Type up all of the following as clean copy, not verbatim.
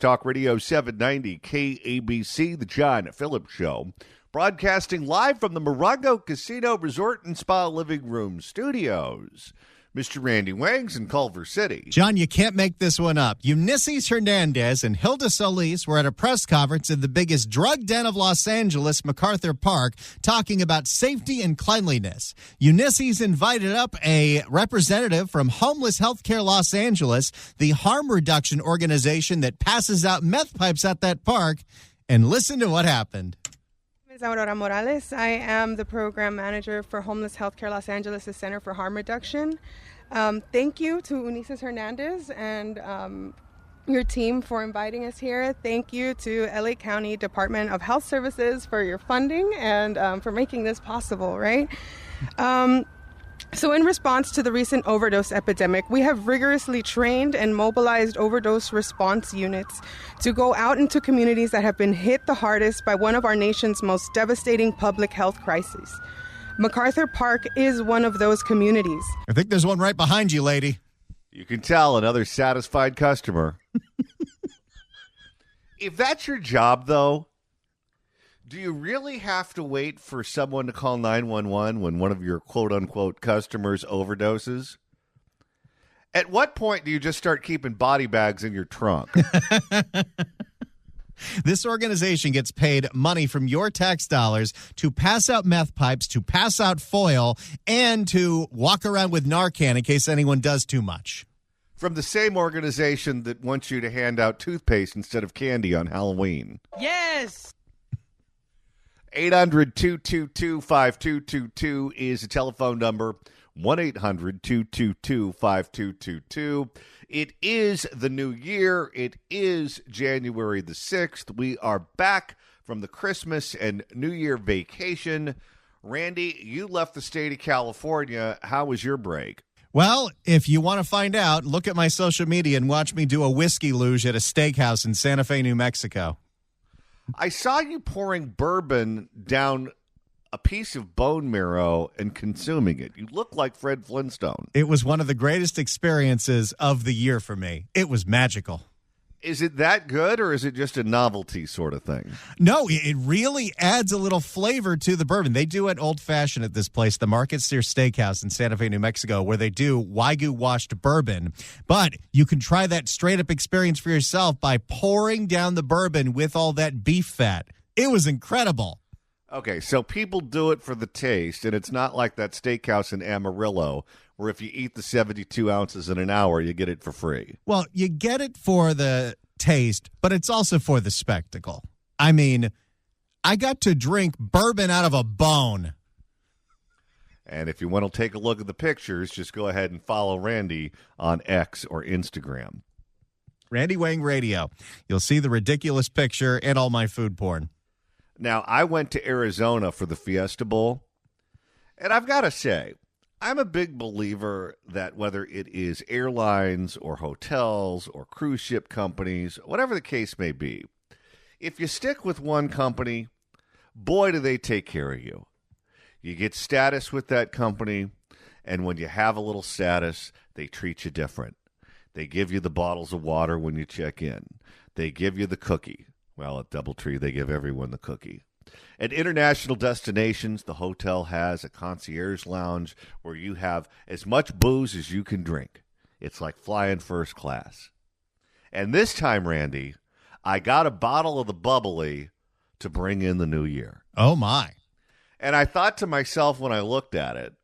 Talk Radio 790 KABC, The John Phillips Show, broadcasting live from the Morongo Casino Resort and Spa Living Room Studios. Mr. Randy Wangs in Culver City. John, you can't make this one up. Ulysses Hernandez and Hilda Solis were at a press conference in the biggest drug den of Los Angeles, MacArthur Park, talking about safety and cleanliness. Ulysses invited up a representative from Homeless Healthcare Los Angeles, the harm reduction organization that passes out meth pipes at that park, and listen to what happened. My name is Aurora Morales. I am the program manager for Homeless Healthcare Los Angeles' Center for Harm Reduction. Thank you to Ulysses Hernandez and your team for inviting us here. Thank you to LA County Department of Health Services for your funding and for making this possible, right? So in response to the recent overdose epidemic, we have rigorously trained and mobilized overdose response units to go out into communities that have been hit the hardest by one of our nation's most devastating public health crises. MacArthur Park is one of those communities. I think there's one right behind you, lady. You can tell another satisfied customer. If that's your job, though, do you really have to wait for someone to call 911 when one of your quote-unquote customers overdoses? At what point do you just start keeping body bags in your trunk? This organization gets paid money from your tax dollars to pass out meth pipes, to pass out foil, and to walk around with Narcan in case anyone does too much. From the same organization that wants you to hand out toothpaste instead of candy on Halloween. Yes! 800-222-5222 is the telephone number. 1-800-222-5222. It is the new year. It is January the 6th. We are back from the Christmas and New Year vacation. Randy, you left the state of California. How was your break? Well, if you want to find out, look at my social media and watch me do a whiskey luge at a steakhouse in Santa Fe, New Mexico. I saw you pouring bourbon down a piece of bone marrow and consuming it. You look like Fred Flintstone. It was one of the greatest experiences of the year for me. It was magical. Is it that good, or is it just a novelty sort of thing? No, it really adds a little flavor to the bourbon. They do it old-fashioned at this place, the Market Steer Steakhouse in Santa Fe, New Mexico, where they do Wagyu-washed bourbon. But you can try that straight-up experience for yourself by pouring down the bourbon with all that beef fat. It was incredible. Okay, so people do it for the taste, and it's not like that steakhouse in Amarillo where if you eat the 72 ounces in an hour, you get it for free. Well, you get it for the taste, but it's also for the spectacle. I mean, I got to drink bourbon out of a bone. And if you want to take a look at the pictures, just go ahead and follow Randy on X or Instagram. Randy Wang Radio. You'll see the ridiculous picture and all my food porn. Now, I went to Arizona for the Fiesta Bowl, and I've got to say, I'm a big believer that whether it is airlines or hotels or cruise ship companies, whatever the case may be, if you stick with one company, boy, do they take care of you. You get status with that company, and when you have a little status, they treat you different. They give you the bottles of water when you check in. They give you the cookie. Well, at DoubleTree, they give everyone the cookie. At international destinations, the hotel has a concierge lounge where you have as much booze as you can drink. It's like flying first class. And this time, Randy, I got a bottle of the bubbly to bring in the new year. Oh, my. And I thought to myself when I looked at it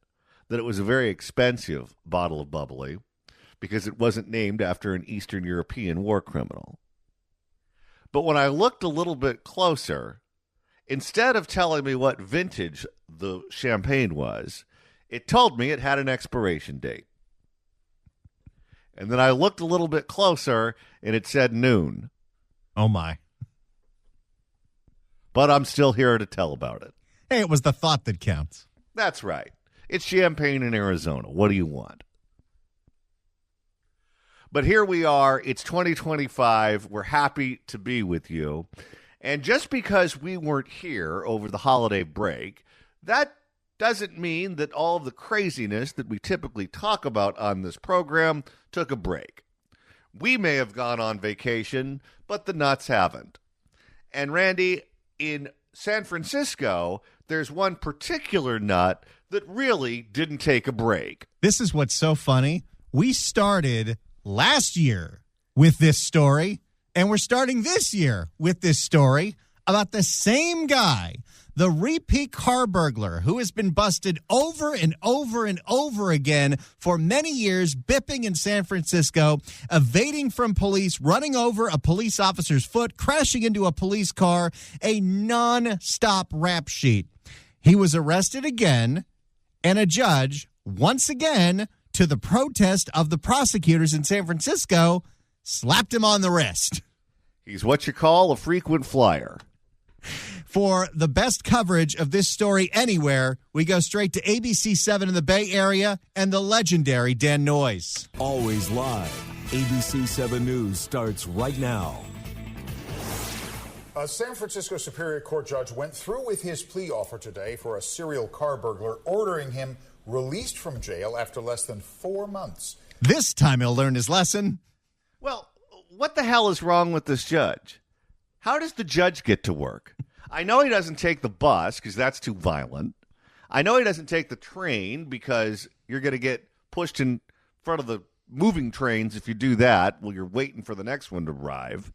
that it was a very expensive bottle of bubbly because it wasn't named after an Eastern European war criminal. But when I looked a little bit closer, instead of telling me what vintage the champagne was, it told me it had an expiration date. And then I looked a little bit closer, and it said noon. Oh, my. But I'm still here to tell about it. Hey, it was the thought that counts. That's right. It's champagne in Arizona. What do you want? But here we are. It's 2025. We're happy to be with you. And just because we weren't here over the holiday break, that doesn't mean that all of the craziness that we typically talk about on this program took a break. We may have gone on vacation, but the nuts haven't. And Randy, in San Francisco, there's one particular nut that really didn't take a break. This is what's so funny. We started last year with this story, and we're starting this year with this story about the same guy, the repeat car burglar who has been busted over and over and over again for many years, bipping in San Francisco, evading from police, running over a police officer's foot, crashing into a police car, a non-stop rap sheet. He was arrested again, and a judge, once again, to the protest of the prosecutors in San Francisco, slapped him on the wrist. He's what you call a frequent flyer. For the best coverage of this story anywhere, we go straight to ABC 7 in the Bay Area and the legendary Dan Noyes. Always live. ABC 7 News starts right now. A San Francisco Superior Court judge went through with his plea offer today for a serial car burglar, ordering him released from jail after less than 4 months. This time he'll learn his lesson. Well, what the hell is wrong with this judge? How does the judge get to work? I know he doesn't take the bus because that's too violent. I know he doesn't take the train because you're going to get pushed in front of the moving trains if you do that while you're waiting for the next one to arrive.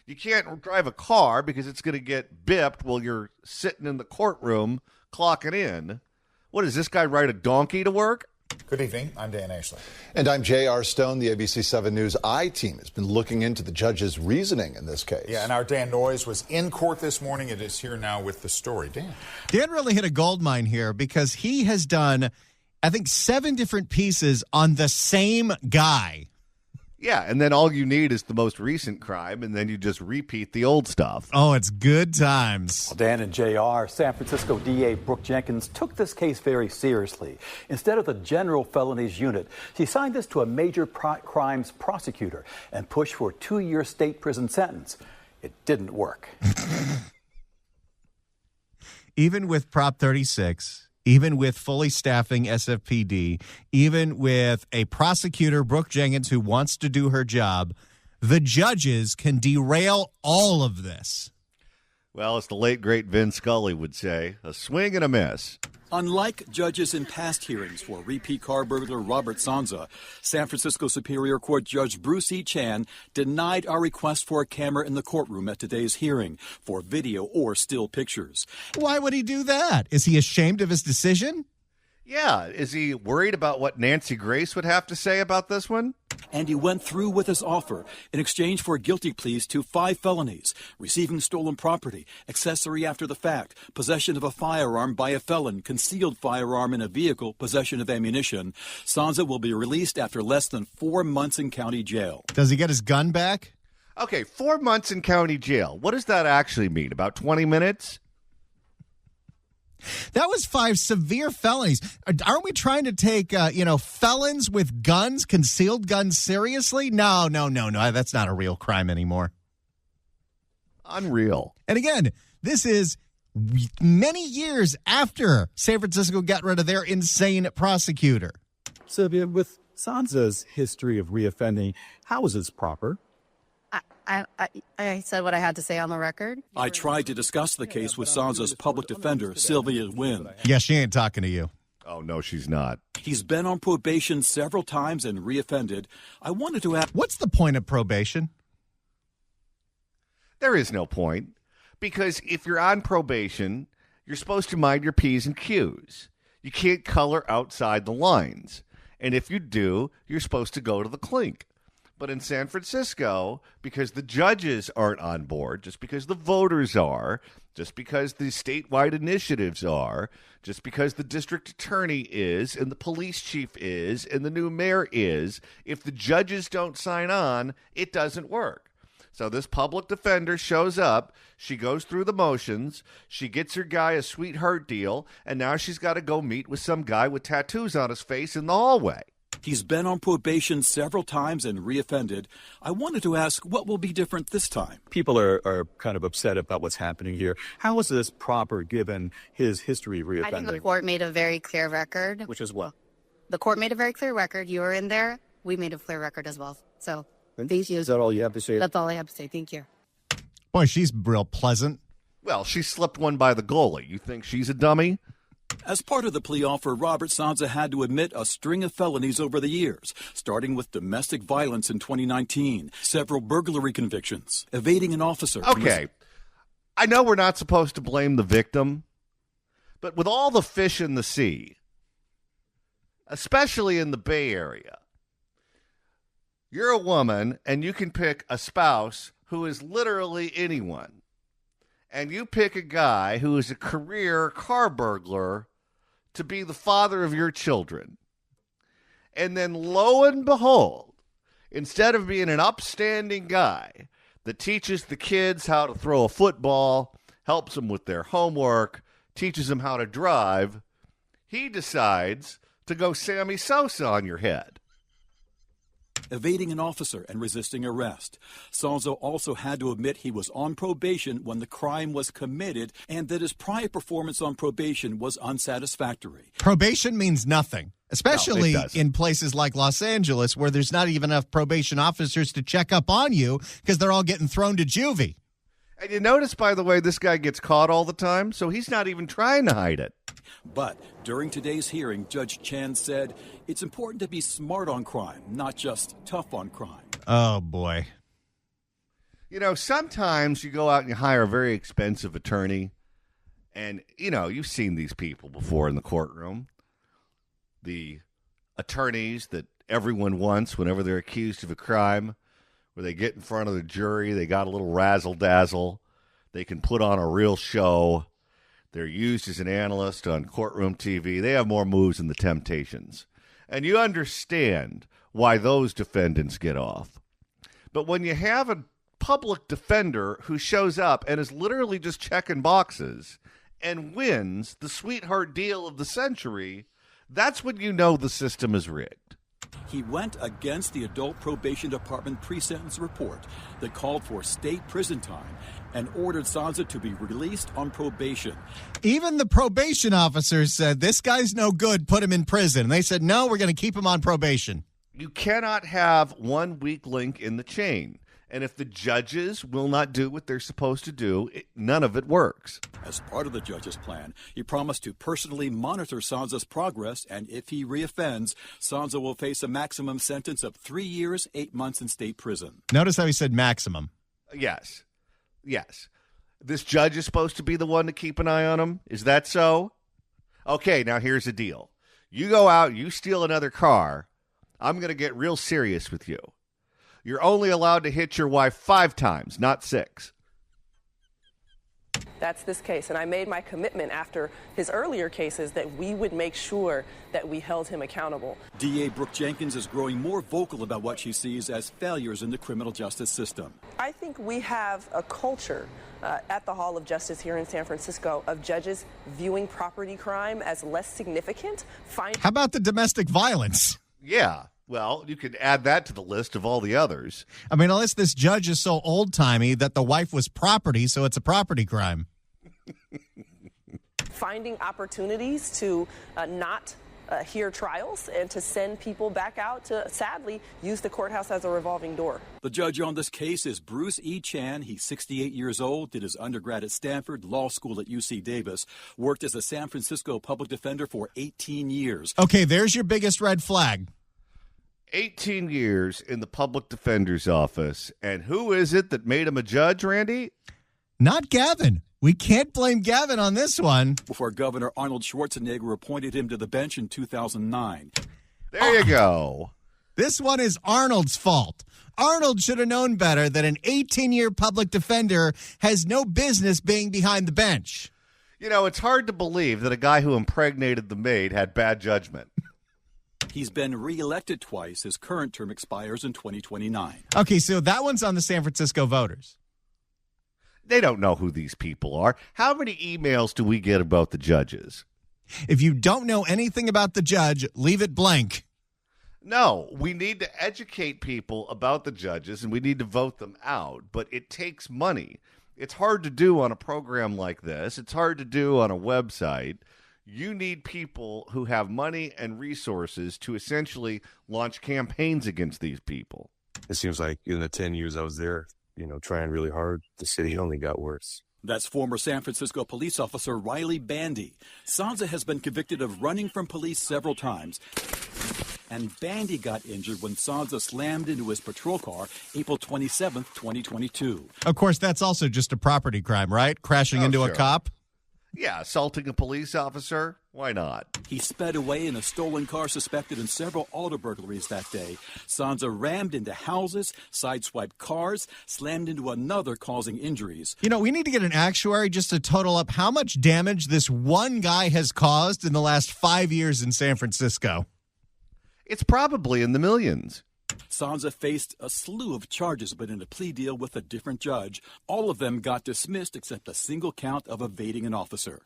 You can't drive a car because it's going to get bipped while you're sitting in the courtroom clocking in. What, does this guy ride a donkey to work? Good evening. I'm Dan Ashley. And I'm J.R. Stone. The ABC 7 News I-team has been looking into the judge's reasoning in this case. Yeah, and our Dan Noyes was in court this morning. It is here now with the story. Dan. Dan really hit a gold mine here because he has done, I think, 7 different pieces on the same guy. Yeah, and then all you need is the most recent crime, and then you just repeat the old stuff. Oh, it's good times. Dan and JR, San Francisco DA Brooke Jenkins took this case very seriously. Instead of the general felonies unit, she signed this to a major crimes prosecutor and pushed for a 2-year state prison sentence. It didn't work. Even with Prop 36, even with fully staffing SFPD, even with a prosecutor, Brooke Jenkins, who wants to do her job, the judges can derail all of this. Well, as the late, great Vin Scully would say, a swing and a miss. Unlike judges in past hearings for repeat car burglar Robert Sanza, San Francisco Superior Court Judge Bruce E. Chan denied our request for a camera in the courtroom at today's hearing for video or still pictures. Why would he do that? Is he ashamed of his decision? Yeah, is he worried about what Nancy Grace would have to say about this one? And he went through with his offer in exchange for guilty pleas to 5 felonies: receiving stolen property, accessory after the fact, possession of a firearm by a felon, concealed firearm in a vehicle, possession of ammunition. Sanza will be released after less than 4 months in county jail. Does he get his gun back? Okay, 4 months in county jail. What does that actually mean? About 20 minutes? That was 5 severe felonies. Aren't we trying to take, felons with guns, concealed guns, seriously? No. That's not a real crime anymore. Unreal. And again, this is many years after San Francisco got rid of their insane prosecutor. Sylvia, with Sanza's history of reoffending, how is this proper? I said what I had to say on the record. I tried to discuss the case with Sanza's public defender, Sylvia Wynn. Yeah, she ain't talking to you. Oh, no, she's not. He's been on probation several times and reoffended. I wanted to ask, what's the point of probation? There is no point. Because if you're on probation, you're supposed to mind your P's and Q's. You can't color outside the lines. And if you do, you're supposed to go to the clink. But in San Francisco, because the judges aren't on board, just because the voters are, just because the statewide initiatives are, just because the district attorney is, and the police chief is, and the new mayor is, if the judges don't sign on, it doesn't work. So this public defender shows up, she goes through the motions, she gets her guy a sweetheart deal, and now she's got to go meet with some guy with tattoos on his face in the hallway. He's been on probation several times and reoffended. I wanted to ask, what will be different this time? People are kind of upset about what's happening here. How is this proper given his history of reoffending? I think the court made a very clear record. Which is what? The court made a very clear record. You were in there. We made a clear record as well. So Thank you. Is that all you have to say? That's all I have to say. Thank you. Boy, she's real pleasant. Well, she slipped one by the goalie. You think she's a dummy? As part of the plea offer, Robert Sansa had to admit a string of felonies over the years, starting with domestic violence in 2019, several burglary convictions, evading an officer. Okay. I know we're not supposed to blame the victim, but with all the fish in the sea, especially in the Bay Area, you're a woman and you can pick a spouse who is literally anyone. And you pick a guy who is a career car burglar to be the father of your children. And then lo and behold, instead of being an upstanding guy that teaches the kids how to throw a football, helps them with their homework, teaches them how to drive, he decides to go Sammy Sosa on your head. Evading an officer and resisting arrest. Sansa also had to admit he was on probation when the crime was committed and that his prior performance on probation was unsatisfactory. Probation means nothing, especially in places like Los Angeles where there's not even enough probation officers to check up on you because they're all getting thrown to juvie. And you notice, by the way, this guy gets caught all the time, so he's not even trying to hide it. But during today's hearing, Judge Chan said it's important to be smart on crime, not just tough on crime. Oh, boy. You know, sometimes you go out and you hire a very expensive attorney, and, you know, you've seen these people before in the courtroom. The attorneys that everyone wants whenever they're accused of a crime, where they get in front of the jury, they got a little razzle-dazzle, they can put on a real show. They're used as an analyst on courtroom TV. They have more moves than the Temptations. And you understand why those defendants get off. But when you have a public defender who shows up and is literally just checking boxes and wins the sweetheart deal of the century, that's when you know the system is rigged. He went against the Adult Probation Department pre-sentence report that called for state prison time and ordered Sansa to be released on probation. Even the probation officers said, this guy's no good, put him in prison. And they said, no, we're going to keep him on probation. You cannot have one weak link in the chain. And if the judges will not do what they're supposed to do, none of it works. As part of the judge's plan, he promised to personally monitor Sansa's progress, and if he reoffends, Sansa will face a maximum sentence of 3 years, 8 months in state prison. Notice how he said maximum. Yes. Yes. This judge is supposed to be the one to keep an eye on him? Is that so? Okay, now here's the deal. You go out, you steal another car, I'm going to get real serious with you. You're only allowed to hit your wife 5 times, not 6. That's this case, and I made my commitment after his earlier cases that we would make sure that we held him accountable. DA Brooke Jenkins is growing more vocal about what she sees as failures in the criminal justice system. I think we have a culture at the Hall of Justice here in San Francisco of judges viewing property crime as less significant. How about the domestic violence? Yeah. Well, you could add that to the list of all the others. I mean, unless this judge is so old-timey that the wife was property, so it's a property crime. Finding opportunities to not hear trials and to send people back out to, sadly, use the courthouse as a revolving door. The judge on this case is Bruce E. Chan. He's 68 years old, did his undergrad at Stanford, law school at UC Davis, worked as a San Francisco public defender for 18 years. Okay, there's your biggest red flag. 18 years in the public defender's office. And who is it that made him a judge, Randy? Not Gavin. We can't blame Gavin on this one. Before Governor Arnold Schwarzenegger appointed him to the bench in 2009. There you go. This one is Arnold's fault. Arnold should have known better that an 18-year public defender has no business being behind the bench. You know, it's hard to believe that a guy who impregnated the maid had bad judgment. He's been reelected twice. His current term expires in 2029. Okay, so that one's on the San Francisco voters. They don't know who these people are. How many emails do we get about the judges? If you don't know anything about the judge, leave it blank. No, we need to educate people about the judges, and we need to vote them out. But it takes money. It's hard to do on a program like this. It's hard to do on a website. You need people who have money and resources to essentially launch campaigns against these people. It seems like in the 10 years I was there, trying really hard, the city only got worse. That's former San Francisco police officer Riley Bandy. Sansa has been convicted of running from police several times. And Bandy got injured when Sansa slammed into his patrol car April 27th, 2022. Of course, that's also just a property crime, right? Crashing into a cop? Yeah, assaulting a police officer. Why not? He sped away in a stolen car suspected in several auto burglaries that day. Sansa rammed into houses, sideswiped cars, slammed into another, causing injuries. We need to get an actuary just to total up how much damage this one guy has caused in the last 5 years in San Francisco. It's probably in the millions. Sansa faced a slew of charges, but in a plea deal with a different judge, all of them got dismissed except a single count of evading an officer.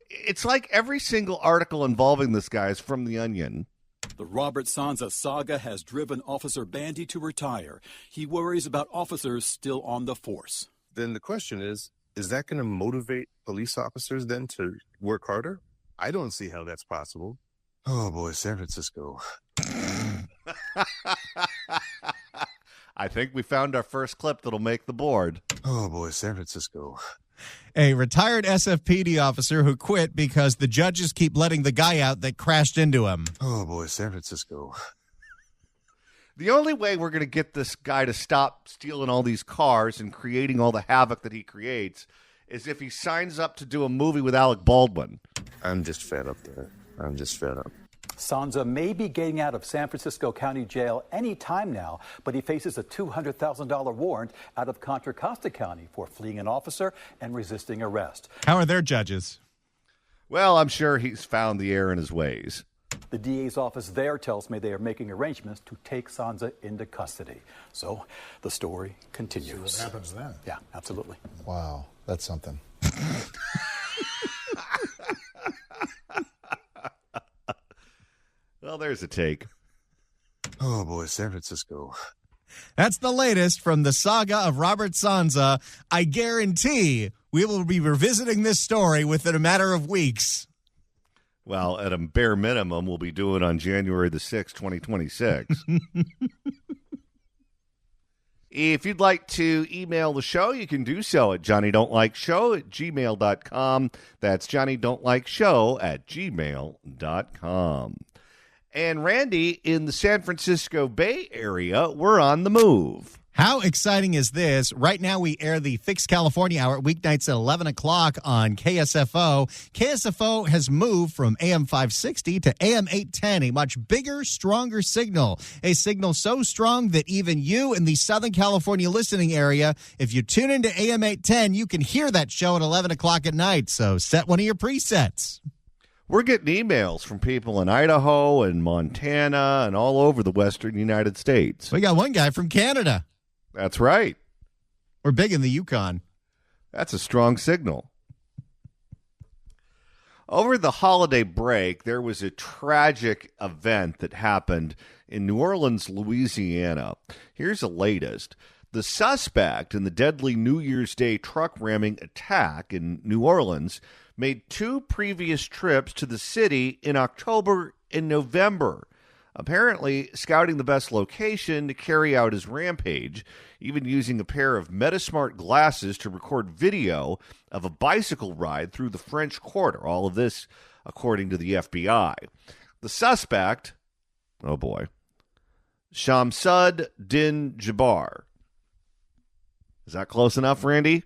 It's like every single article involving this guy is from The Onion. The Robert Sansa saga has driven Officer Bandy to retire. He worries about officers still on the force. Then the question is that going to motivate police officers then to work harder? I don't see how that's possible. Oh, boy, San Francisco. I think we found our first clip that'll make the board. Oh, boy, San Francisco. A retired SFPD officer who quit because the judges keep letting the guy out that crashed into him. Oh, boy, San Francisco. The only way we're going to get this guy to stop stealing all these cars and creating all the havoc that he creates is if he signs up to do a movie with Alec Baldwin. I'm just fed up there. I'm just fed up. Sansa may be getting out of San Francisco County Jail any time now, but he faces a $200,000 warrant out of Contra Costa County for fleeing an officer and resisting arrest. How are their judges? Well, I'm sure he's found the error in his ways. The DA's office there tells me they are making arrangements to take Sansa into custody. So the story continues. See what happens then. Yeah, absolutely. Wow, that's something. Well, there's a take. Oh, boy, San Francisco. That's the latest from the saga of Robert Sansa. I guarantee we will be revisiting this story within a matter of weeks. Well, at a bare minimum, we'll be doing it on January the 6th, 2026. If you'd like to email the show, you can do so at johnnydon'tlikeshow@gmail.com. That's johnnydon'tlikeshow@gmail.com. And Randy, in the San Francisco Bay Area, we're on the move. How exciting is this? Right now, we air the Fix California Hour weeknights at 11 o'clock on KSFO. KSFO has moved from AM 560 to AM 810, a much bigger, stronger signal. A signal so strong that even you in the Southern California listening area, if you tune into AM 810, you can hear that show at 11 o'clock at night. So set one of your presets. We're getting emails from people in Idaho and Montana and all over the western United States. We got one guy from Canada. That's right. We're big in the Yukon. That's a strong signal. Over the holiday break, there was a tragic event that happened in New Orleans, Louisiana. Here's the latest. The suspect in the deadly New Year's Day truck ramming attack in New Orleans made 2 previous trips to the city in October and November, apparently scouting the best location to carry out his rampage, even using a pair of Metasmart glasses to record video of a bicycle ride through the French Quarter. All of this according to the FBI. The suspect, oh boy, Shamsud Din Jabbar. Is that close enough, Randy?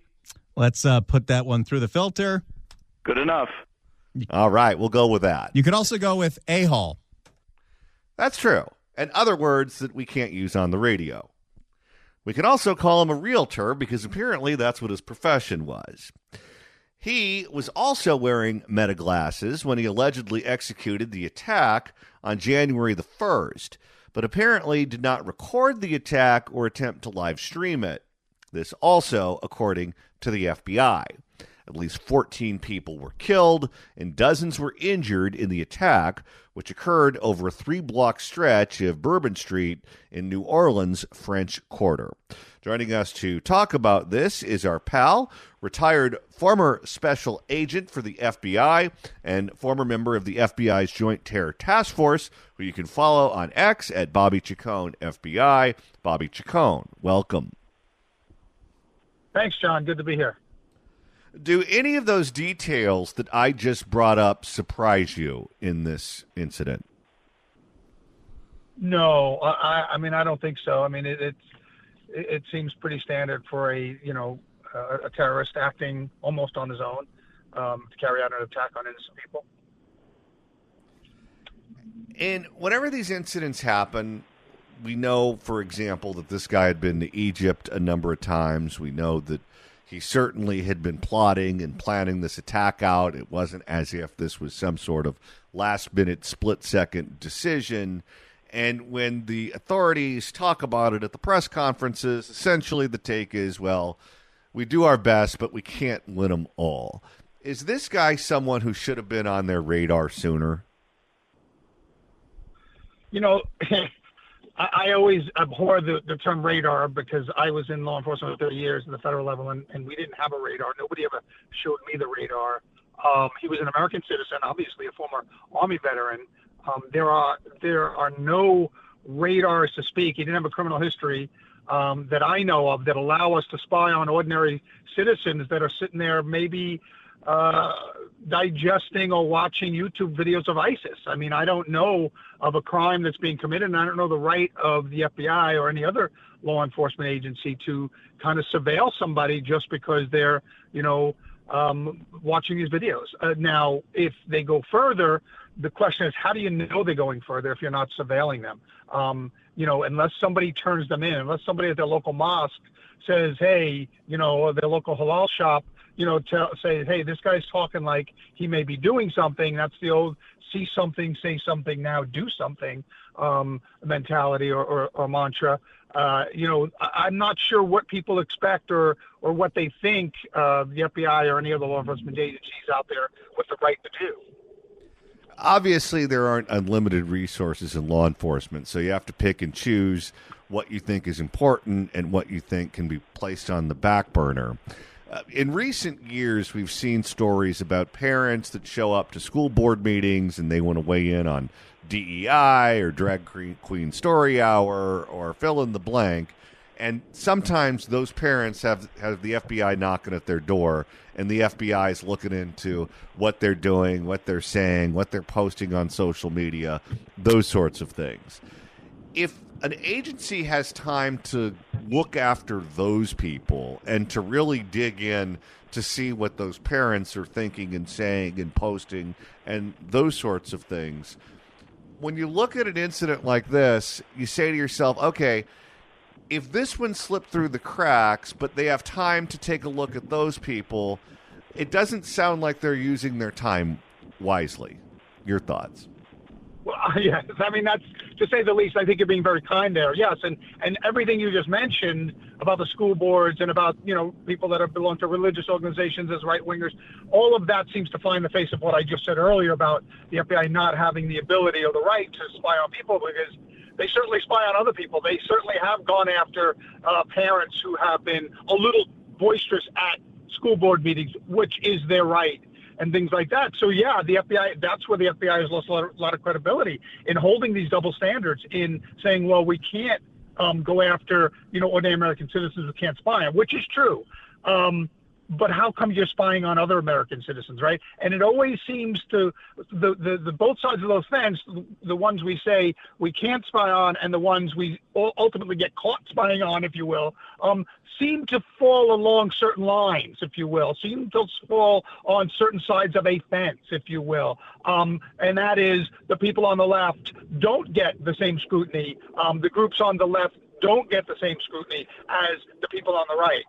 Let's put that one through the filter. Good enough. All right, we'll go with that. You could also go with a-hole. That's true. And other words that we can't use on the radio. We can also call him a realtor because apparently that's what his profession was. He was also wearing Meta glasses when he allegedly executed the attack on January the 1st, but apparently did not record the attack or attempt to live stream it. This also according to the FBI. At least 14 people were killed and dozens were injured in the attack, which occurred over a 3-block stretch of Bourbon Street in New Orleans' French Quarter. Joining us to talk about this is our pal, retired former special agent for the FBI and former member of the FBI's Joint Terror Task Force, who you can follow on X at Bobby Chacon FBI. Bobby Chacon, welcome. Thanks, John. Good to be here. Do any of those details that I just brought up surprise you in this incident? No, I mean, I don't think so. I mean, it seems pretty standard for a terrorist acting almost on his own to carry out an attack on innocent people. And whenever these incidents happen, we know, for example, that this guy had been to Egypt a number of times. We know that he certainly had been plotting and planning this attack out. It wasn't as if this was some sort of last-minute, split-second decision. And when the authorities talk about it at the press conferences, essentially the take is, well, we do our best, but we can't win them all. Is this guy someone who should have been on their radar sooner? You know, I always abhor the term radar because I was in law enforcement for 30 years at the federal level, and we didn't have a radar. Nobody ever showed me the radar. He was an American citizen, obviously a former Army veteran. There are no radars to speak. He didn't have a criminal history that I know of that allow us to spy on ordinary citizens that are sitting there maybe digesting or watching YouTube videos of ISIS. I mean, I don't know of a crime that's being committed, and I don't know the right of the FBI or any other law enforcement agency to kind of surveil somebody just because they're, watching these videos. Now, if they go further, the question is, how do you know they're going further if you're not surveilling them? Unless somebody turns them in, unless somebody at their local mosque says, hey, or their local halal shop, say, hey, this guy's talking like he may be doing something. That's the old see something, say something, now do something mentality or mantra. I'm not sure what people expect or what they think the FBI or any other law enforcement agencies out there with the right to do. Obviously, there aren't unlimited resources in law enforcement, so you have to pick and choose what you think is important and what you think can be placed on the back burner. In recent years, we've seen stories about parents that show up to school board meetings and they want to weigh in on DEI or Drag Queen Story Hour or fill in the blank. And sometimes those parents have the FBI knocking at their door, and the FBI is looking into what they're doing, what they're saying, what they're posting on social media, those sorts of things. If an agency has time to look after those people and to really dig in to see what those parents are thinking and saying and posting and those sorts of things, when you look at an incident like this, you say to yourself, okay, if this one slipped through the cracks, but they have time to take a look at those people, it doesn't sound like they're using their time wisely. Your thoughts? Well, yes. I mean, that's, to say the least, I think you're being very kind there. Yes, and everything you just mentioned about the school boards and about, people that belong to religious organizations as right-wingers, all of that seems to fly in the face of what I just said earlier about the FBI not having the ability or the right to spy on people, because they certainly spy on other people. They certainly have gone after parents who have been a little boisterous at school board meetings, which is their right, and things like that. So, yeah, the FBI, that's where the FBI has lost a lot of credibility in holding these double standards, in saying, well, we can't go after, ordinary American citizens who can't spy on, which is true. But how come you're spying on other American citizens, right? And it always seems to, the both sides of those fence, the ones we say we can't spy on and the ones we ultimately get caught spying on, if you will, seem to fall along certain lines, if you will, seem to fall on certain sides of a fence, if you will. And that is, the people on the left don't get the same scrutiny. The groups on the left don't get the same scrutiny as the people on the right.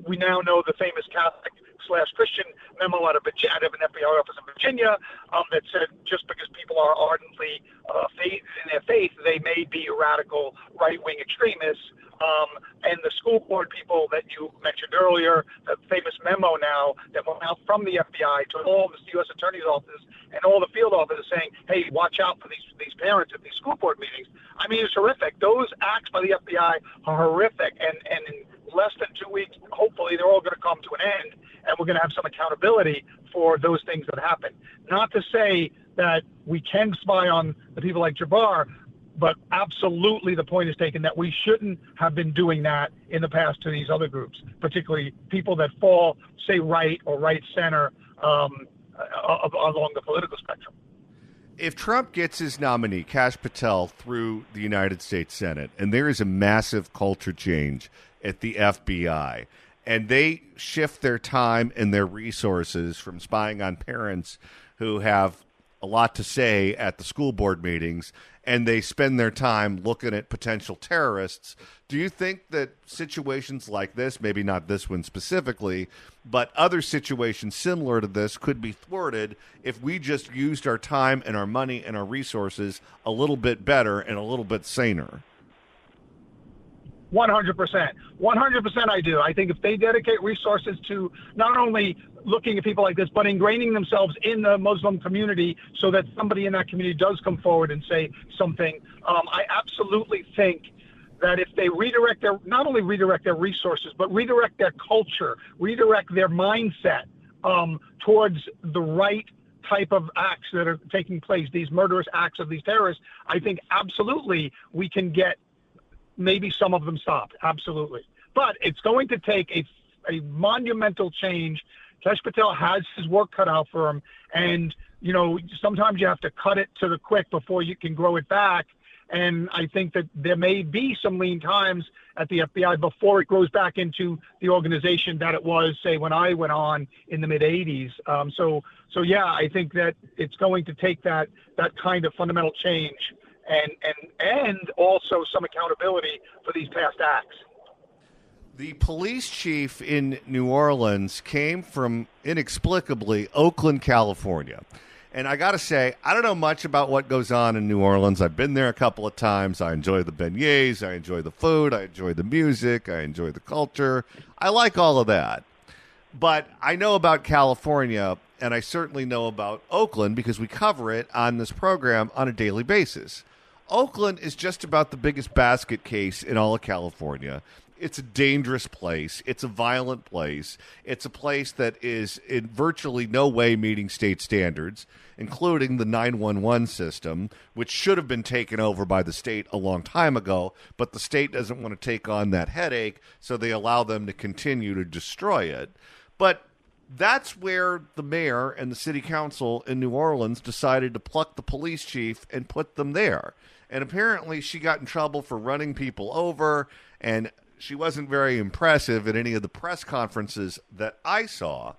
We now know the famous Catholic/Christian memo out of an FBI office in Virginia that said just because people are ardently in their faith, they may be radical right-wing extremists. And the school board people that you mentioned earlier, the famous memo now that went out from the FBI to all the U.S. Attorney's office and all the field offices saying, hey, watch out for these parents at these school board meetings. I mean, it's horrific. Those acts by the FBI are horrific. And in less than 2 weeks, hopefully they're all going to come to an end, and we're going to have some accountability for those things that happen. Not to say that we can spy on the people like Jabbar, but absolutely the point is taken that we shouldn't have been doing that in the past to these other groups, particularly people that fall, say, right or right center along the political spectrum. If Trump gets his nominee, Kash Patel, through the United States Senate, and there is a massive culture change at the FBI, and they shift their time and their resources from spying on parents who have a lot to say at the school board meetings, and they spend their time looking at potential terrorists, do you think that situations like this, maybe not this one specifically, but other situations similar to this could be thwarted if we just used our time and our money and our resources a little bit better and a little bit saner? 100%. 100% I do. I think if they dedicate resources to not only looking at people like this, but ingraining themselves in the Muslim community so that somebody in that community does come forward and say something, I absolutely think that if they not only redirect their resources, but redirect their culture, redirect their mindset towards the right type of acts that are taking place, these murderous acts of these terrorists, I think absolutely we can get maybe some of them stopped. Absolutely. But it's going to take a monumental change. Kash Patel has his work cut out for him. And, sometimes you have to cut it to the quick before you can grow it back. And I think that there may be some lean times at the FBI before it grows back into the organization that it was, say, when I went on in the mid-'80s. So yeah, I think that it's going to take that kind of fundamental change and also some accountability for these past acts. The police chief in New Orleans came from, inexplicably, Oakland, California. And I got to say, I don't know much about what goes on in New Orleans. I've been there a couple of times. I enjoy the beignets. I enjoy the food. I enjoy the music. I enjoy the culture. I like all of that. But I know about California, and I certainly know about Oakland because we cover it on this program on a daily basis. Oakland is just about the biggest basket case in all of California. It's a dangerous place. It's a violent place. It's a place that is in virtually no way meeting state standards, including the 911 system, which should have been taken over by the state a long time ago, but the state doesn't want to take on that headache, so they allow them to continue to destroy it. But that's where the mayor and the city council in New Orleans decided to pluck the police chief and put them there. And apparently she got in trouble for running people over, and she wasn't very impressive at any of the press conferences that I saw.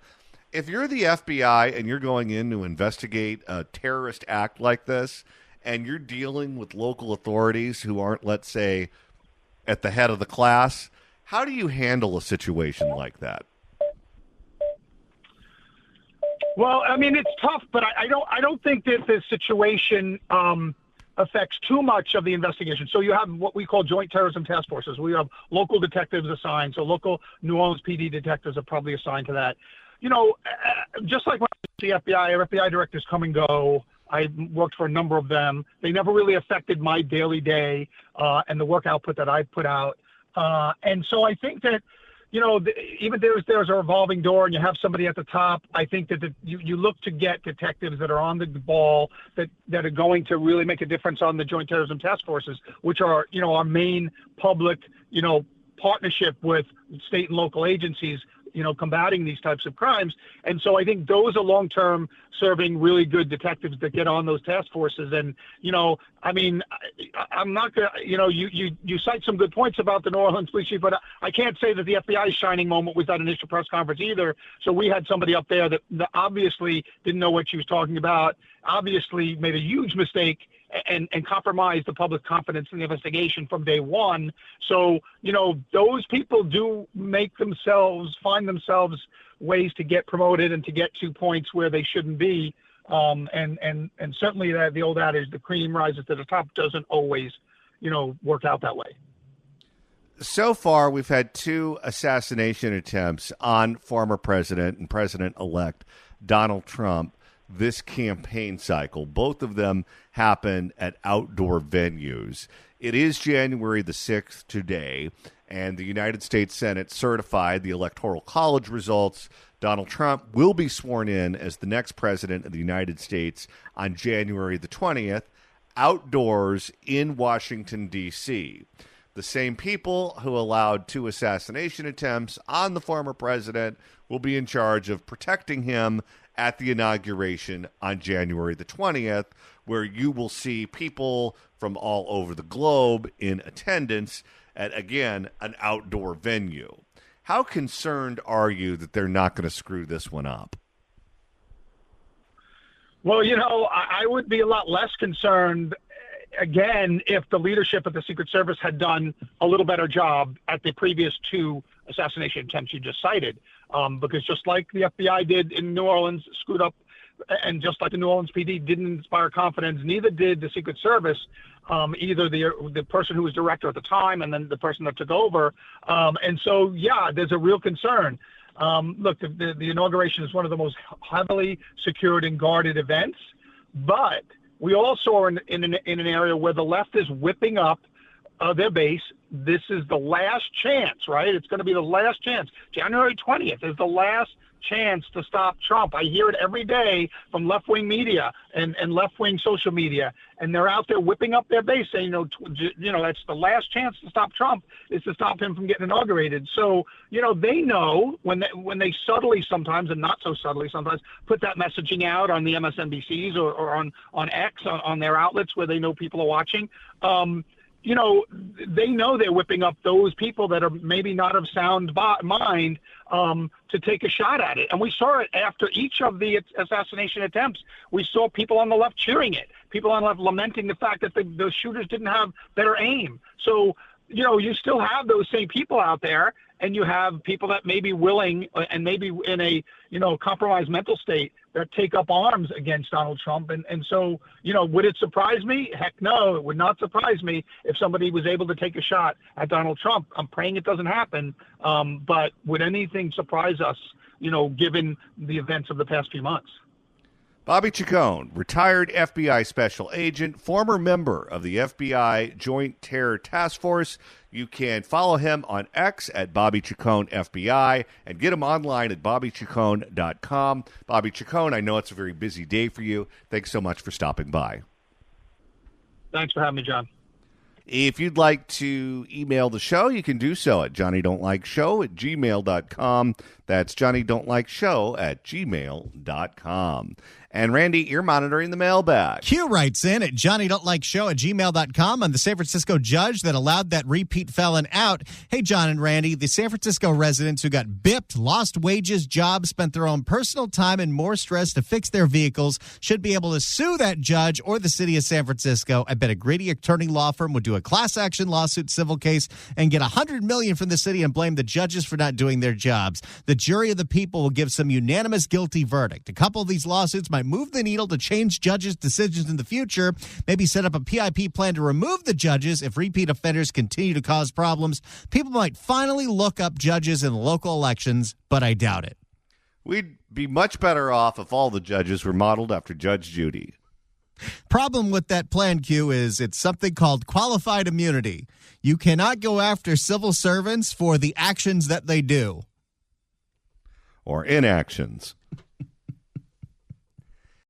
If you're the FBI and you're going in to investigate a terrorist act like this, and you're dealing with local authorities who aren't, let's say, at the head of the class, how do you handle a situation like that? Well, I mean, it's tough, but I don't think that the situation affects too much of the investigation. So you have what we call joint terrorism task forces. We have local detectives assigned. So local New Orleans PD detectives are probably assigned to that. Just like when the FBI directors come and go. I worked for a number of them. They never really affected my daily day and the work output that I put out. And so I think that, even there's a revolving door and you have somebody at the top, I think that you look to get detectives that are on the ball, that are going to really make a difference on the Joint Terrorism Task Forces, which are, our main public, partnership with state and local agencies, combating these types of crimes. And so I think those are long-term serving really good detectives that get on those task forces. And, I'm not going to, you cite some good points about the New Orleans police chief, but I can't say that the FBI's shining moment was that initial press conference either. So we had somebody up there that obviously didn't know what she was talking about, obviously made a huge mistake and compromise the public confidence in the investigation from day one. So, those people do find themselves ways to get promoted and to get to points where they shouldn't be. And certainly the old adage, the cream rises to the top, doesn't always, work out that way. so far, we've had 2 assassination attempts on former president and president-elect Donald Trump this campaign cycle. Both of them happen at outdoor venues. It is January the 6th today, and the United States Senate certified the Electoral College results. Donald Trump will be sworn in as the next president of the United States on January the 20th, outdoors in Washington, D.C. The same people who allowed 2 assassination attempts on the former president will be in charge of protecting him at the inauguration on January the 20th, where you will see people from all over the globe in attendance at, again, an outdoor venue. How concerned are you that they're not going to screw this one up? Well, I would be a lot less concerned, again, if the leadership of the Secret Service had done a little better job at the previous 2 assassination attempts you just cited. Because just like the FBI did in New Orleans, screwed up, and just like the New Orleans PD didn't inspire confidence, neither did the Secret Service, either the person who was director at the time and then the person that took over. And so, yeah, there's a real concern. Look, the inauguration is one of the most heavily secured and guarded events, but we also are in an area where the left is whipping up their base. This is the last chance, right? It's going to be the last chance. January 20th is the last chance to stop Trump. I hear it every day from left-wing media and left-wing social media, and they're out there whipping up their base saying, that's the last chance to stop Trump is to stop him from getting inaugurated. So, they know when they subtly sometimes, and not so subtly sometimes, put that messaging out on the MSNBCs or on X, on their outlets where they know people are watching. They know they're whipping up those people that are maybe not of sound mind to take a shot at it. And we saw it after each of the assassination attempts. We saw people on the left cheering it, people on the left lamenting the fact that the shooters didn't have better aim. So, you still have those same people out there, and you have people that may be willing and maybe in a, compromised mental state that take up arms against Donald Trump. And so, would it surprise me? Heck no, it would not surprise me if somebody was able to take a shot at Donald Trump. I'm praying it doesn't happen. But would anything surprise us, given the events of the past few months? Bobby Chacon, retired FBI special agent, former member of the FBI Joint Terror Task Force. You can follow him on X at Bobby Chacon FBI and get him online at bobbychacon.com. Bobby Chacon, I know it's a very busy day for you. Thanks so much for stopping by. Thanks for having me, John. If you'd like to email the show, you can do so at johnnydon'tlikeshow@gmail.com. That's johnnydon'tlikeshow@gmail.com. And Randy, you're monitoring the mailbag. Q writes in at johnnydon'tlikeshow@gmail.com on the San Francisco judge that allowed that repeat felon out. Hey, John and Randy, the San Francisco residents who got bipped, lost wages, jobs, spent their own personal time and more stress to fix their vehicles should be able to sue that judge or the city of San Francisco. I bet a greedy attorney law firm would do a class action lawsuit civil case and get $100 million from the city and blame the judges for not doing their jobs. The jury of the people will give some unanimous guilty verdict. A couple of these lawsuits might move the needle to change judges' decisions in the future, maybe set up a PIP plan to remove the judges if repeat offenders continue to cause problems. People might finally look up judges in local elections, but I doubt it. We'd be much better off if all the judges were modeled after Judge Judy. Problem with that plan, Q, is it's something called qualified immunity. You cannot go after civil servants for the actions that they do. Or inactions.